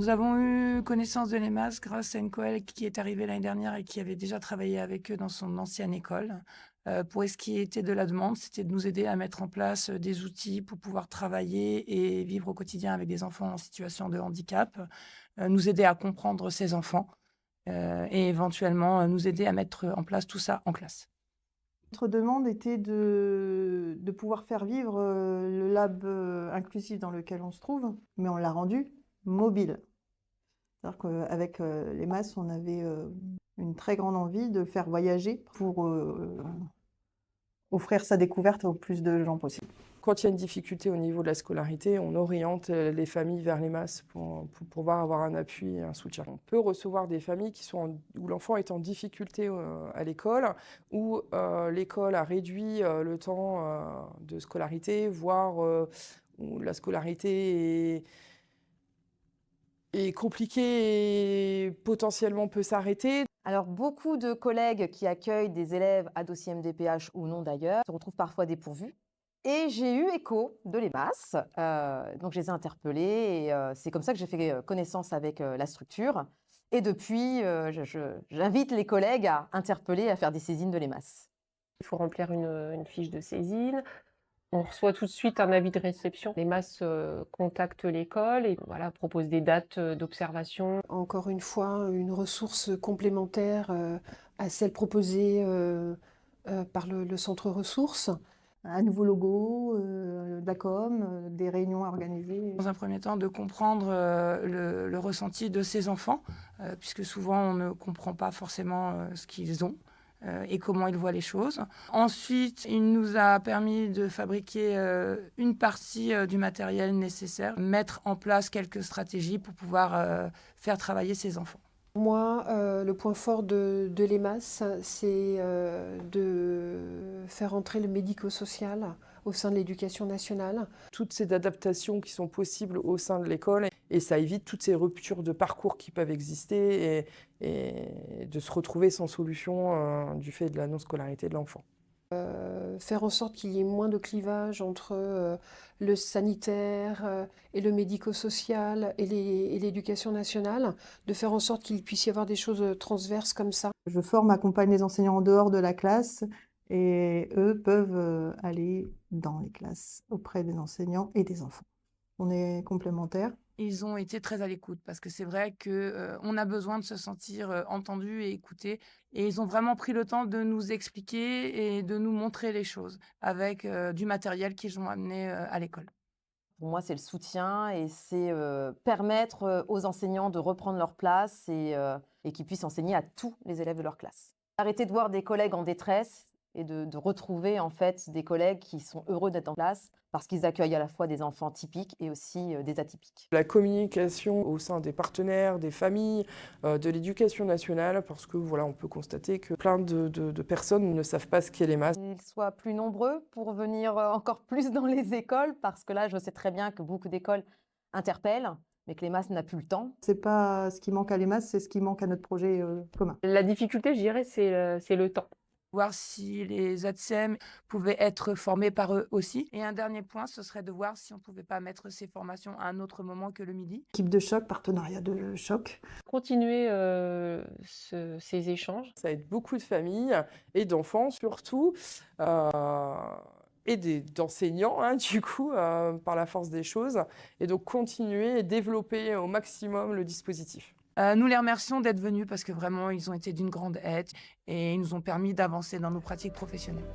Nous avons eu connaissance de l'EMAS grâce à une collègue qui est arrivée l'année dernière et qui avait déjà travaillé avec eux dans son ancienne école. Pour ce qui était de la demande, c'était de nous aider à mettre en place des outils pour pouvoir travailler et vivre au quotidien avec des enfants en situation de handicap, nous aider à comprendre ces enfants et éventuellement nous aider à mettre en place tout ça en classe. Notre demande était de pouvoir faire vivre le lab inclusif dans lequel on se trouve, mais on l'a rendu mobile. C'est-à-dire qu'avec les masses, on avait une très grande envie de le faire voyager pour offrir sa découverte au plus de gens possible. Quand il y a une difficulté au niveau de la scolarité, on oriente les familles vers les masses pour pouvoir avoir un appui et un soutien. On peut recevoir des familles où l'enfant est en difficulté à l'école, où l'école a réduit le temps de scolarité, voire où la scolarité est compliquée et potentiellement peut s'arrêter. Alors, beaucoup de collègues qui accueillent des élèves à dossier MDPH ou non d'ailleurs se retrouvent parfois dépourvus. Et j'ai eu écho de l'EMAS, donc je les ai interpellés et c'est comme ça que j'ai fait connaissance avec la structure. Et depuis, j'invite les collègues à interpeller, à faire des saisines de l'EMAS. Il faut remplir une fiche de saisine. On reçoit tout de suite un avis de réception. L'EMAS contacte l'école et voilà, propose des dates d'observation. Encore une fois, une ressource complémentaire à celle proposée par le centre ressources. Un nouveau logo, de la com, des réunions à organiser. Dans un premier temps, de comprendre le ressenti de ces enfants, puisque souvent on ne comprend pas forcément ce qu'ils ont et comment ils voient les choses. Ensuite, il nous a permis de fabriquer une partie du matériel nécessaire, mettre en place quelques stratégies pour pouvoir faire travailler ces enfants. Moi, le point fort de l'EMAS, c'est de faire entrer le médico-social au sein de l'éducation nationale. Toutes ces adaptations qui sont possibles au sein de l'école et ça évite toutes ces ruptures de parcours qui peuvent exister et de se retrouver sans solution du fait de la non-scolarité de l'enfant. Faire en sorte qu'il y ait moins de clivage entre le sanitaire et le médico-social et l'éducation nationale, de faire en sorte qu'il puisse y avoir des choses transverses comme ça. Je forme, accompagne les enseignants en dehors de la classe et eux peuvent aller dans les classes auprès des enseignants et des enfants. On est complémentaires. Ils ont été très à l'écoute parce que c'est vrai qu'on a besoin de se sentir entendu et écouté. Et ils ont vraiment pris le temps de nous expliquer et de nous montrer les choses avec du matériel qu'ils ont amené à l'école. Pour moi, c'est le soutien et c'est permettre aux enseignants de reprendre leur place et qu'ils puissent enseigner à tous les élèves de leur classe. Arrêter de voir des collègues en détresse et de retrouver en fait des collègues qui sont heureux d'être en classe parce qu'ils accueillent à la fois des enfants typiques et aussi des atypiques. La communication au sein des partenaires, des familles, de l'éducation nationale, parce que voilà, on peut constater que plein de personnes ne savent pas ce qu'est l'EMAS. Qu'ils soient plus nombreux pour venir encore plus dans les écoles, parce que là, je sais très bien que beaucoup d'écoles interpellent, mais que l'EMAS n'a plus le temps. C'est pas ce qui manque à l'EMAS, c'est ce qui manque à notre projet commun. La difficulté, je dirais, c'est le temps. Voir si les ATSEM pouvaient être formés par eux aussi. Et un dernier point, ce serait de voir si on ne pouvait pas mettre ces formations à un autre moment que le midi. Équipe de choc, partenariat de choc. Continuer ces échanges. Ça aide beaucoup de familles et d'enfants surtout, et d'enseignants, hein, du coup, par la force des choses. Et donc continuer et développer au maximum le dispositif. Nous les remercions d'être venus parce que vraiment, ils ont été d'une grande aide et ils nous ont permis d'avancer dans nos pratiques professionnelles.